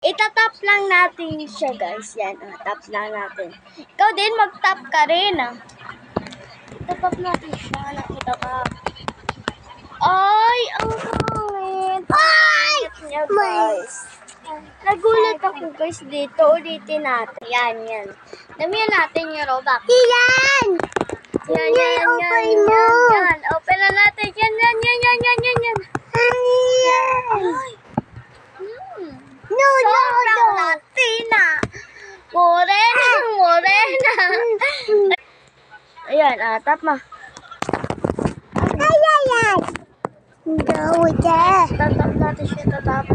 Itatap lang natin siya, guys. Yan, tap lang natin. Ikaw din, mag-tap ka rin. Itatap natin siya. Itatap. Ay, ang pangit. Ay! Niya, guys. Nagulat ako, guys, dito. Ulitin natin. Yan. Damihan natin yung robak. Yan! Yan. Open na natin. Yan. Sobrang Latina. Morena. Ayan, tap mo. Ay. Tatap natin siya. Tap.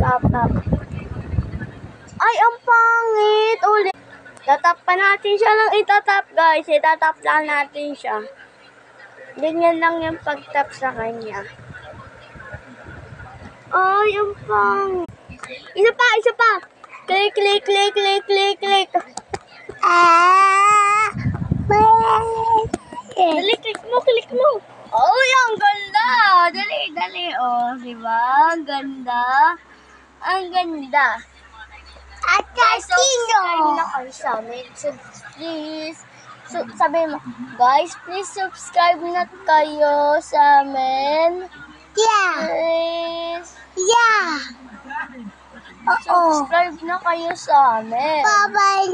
Ay, ang pangit. Ulit. Tatap pa natin siya ng itatap, guys. Itatap lang natin siya. Ganyan lang yung pagtap sa kanya. Ay, ang pangit. Isa pa. Click. Dali, click mo. Ay, ang ganda. Dali. Oh, diba? Ang ganda. At guys, subscribe na kayo sa amin. Sabi mo, guys, please subscribe na kayo sa amin. Yeah. Please. Yeah. Subscribe na kayo sa amin. Bye-bye.